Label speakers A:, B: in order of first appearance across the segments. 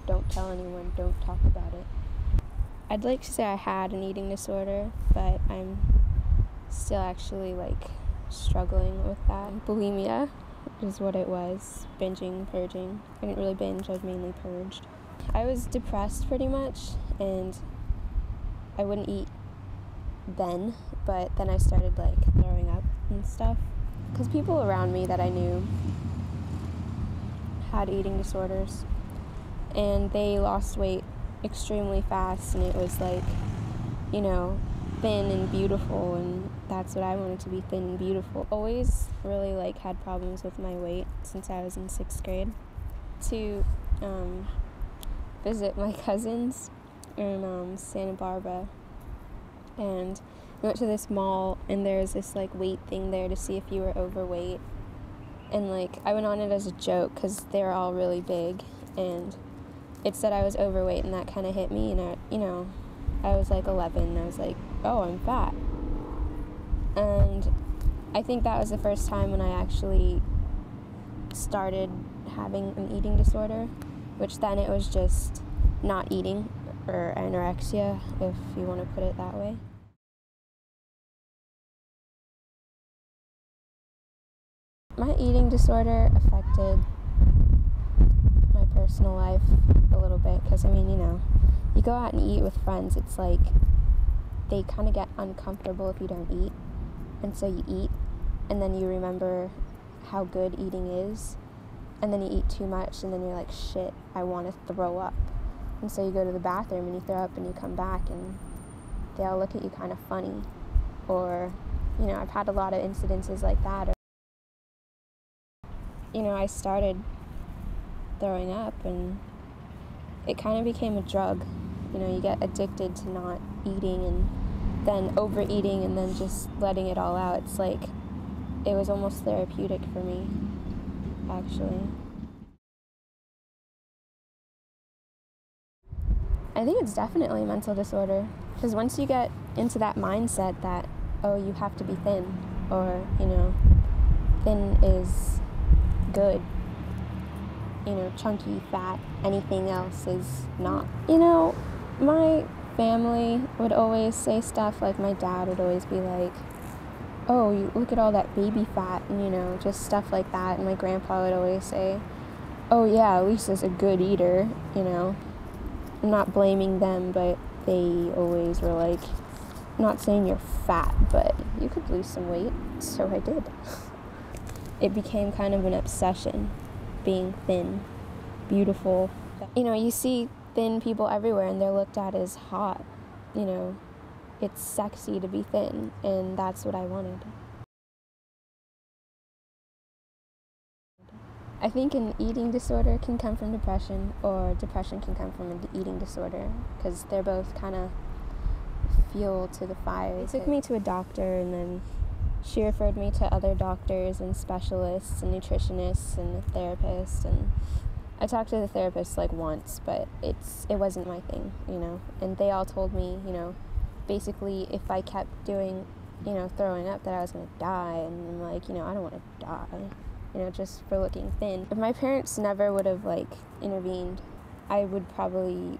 A: don't tell anyone, don't talk about it. I'd like to say I had an eating disorder, but I'm still actually struggling with that. Bulimia is what it was. Binging, purging. I didn't really binge, I mainly purged. I was depressed pretty much, and I wouldn't eat then, but then I started throwing up and stuff. Because people around me that I knew had eating disorders, and they lost weight extremely fast, and it was thin and beautiful, and that's what I wanted to be, thin and beautiful. Always really had problems with my weight since I was in 6th grade. To visit my cousins in Santa Barbara, and we went to this mall, and there's this weight thing there to see if you were overweight, and I went on it as a joke because they're all really big, and it said I was overweight, and that kind of hit me, and I was 11, and I was oh, I'm fat. And I think that was the first time when I actually started having an eating disorder, which then it was just not eating, or anorexia, if you want to put it that way. My eating disorder affected my personal life a little bit, because you go out and eat with friends, it's they kind of get uncomfortable if you don't eat, and so you eat, and then you remember how good eating is, and then you eat too much, and then you're shit, I want to throw up, and so you go to the bathroom and you throw up, and you come back and they all look at you kind of funny, or I've had a lot of incidences like that. I started throwing up, and it kind of became a drug. You get addicted to not eating, and then overeating, and then just letting it all out. It's it was almost therapeutic for me, actually. I think it's definitely a mental disorder, because once you get into that mindset that, oh, you have to be thin, or, thin is good, chunky, fat, anything else is not. My family would always say stuff, my dad would always be oh, you look at all that baby fat, and just stuff like that, and my grandpa would always say, oh yeah, Lisa's a good eater, I'm not blaming them, but they always were I'm not saying you're fat, but you could lose some weight, so I did. It became kind of an obsession, being thin, beautiful. You see thin people everywhere, and they're looked at as hot. It's sexy to be thin, and that's what I wanted. I think an eating disorder can come from depression, or depression can come from an eating disorder, because they're both kind of fuel to the fire. They took me to a doctor, and then she referred me to other doctors and specialists and nutritionists and therapists, and I talked to the therapist once, but it wasn't my thing, and they all told me, basically if I kept doing, throwing up, that I was going to die, and I'm I don't want to die, just for looking thin. If my parents never would have intervened, I would probably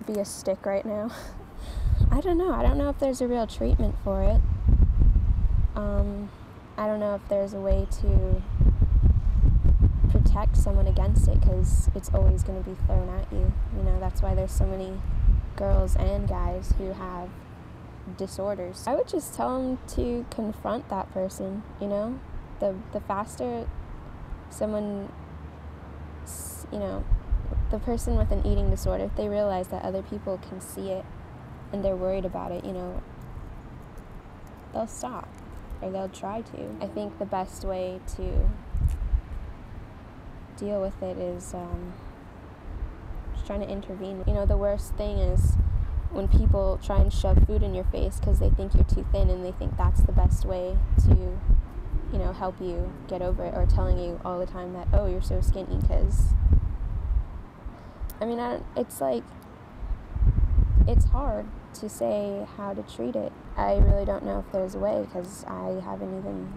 A: be a stick right now. I don't know if there's a real treatment for it. I don't know if there's a way to protect someone against it, because it's always going to be thrown at you. That's why there's so many girls and guys who have disorders. I would just tell them to confront that person, the faster someone, the person with an eating disorder, if they realize that other people can see it and they're worried about it, they'll stop, or they'll try to. I think the best way to deal with it is just trying to intervene. The worst thing is when people try and shove food in your face because they think you're too thin, and they think that's the best way to, help you get over it, or telling you all the time that, oh, you're so skinny, because, it's hard to say how to treat it. I really don't know if there's a way, because I haven't even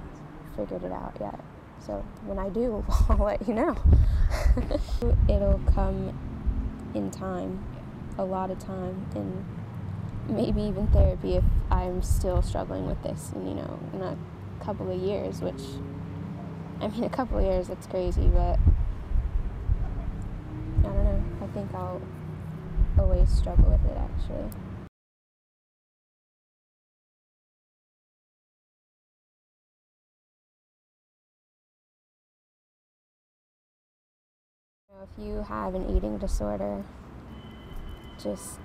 A: figured it out yet. So when I do, I'll let you know. It'll come in time, a lot of time, and maybe even therapy if I'm still struggling with this in, in a couple of years, which, a couple of years, that's crazy, but I don't know. I think I'll always struggle with it, actually. If you have an eating disorder, just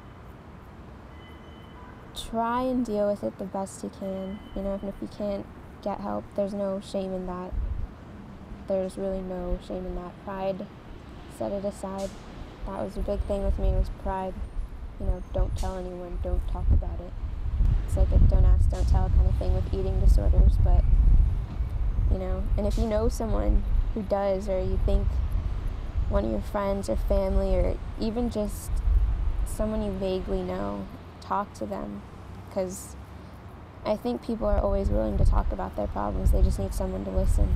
A: try and deal with it the best you can. Even if you can't get help, there's no shame in that. There's really no shame in that. Pride, set it aside. That was a big thing with me, was pride. Don't tell anyone, don't talk about it. It's like a don't ask, don't tell kind of thing with eating disorders, but, and if you know someone who does, or you think one of your friends or family, or even just someone you vaguely know, talk to them, because I think people are always willing to talk about their problems. They just need someone to listen.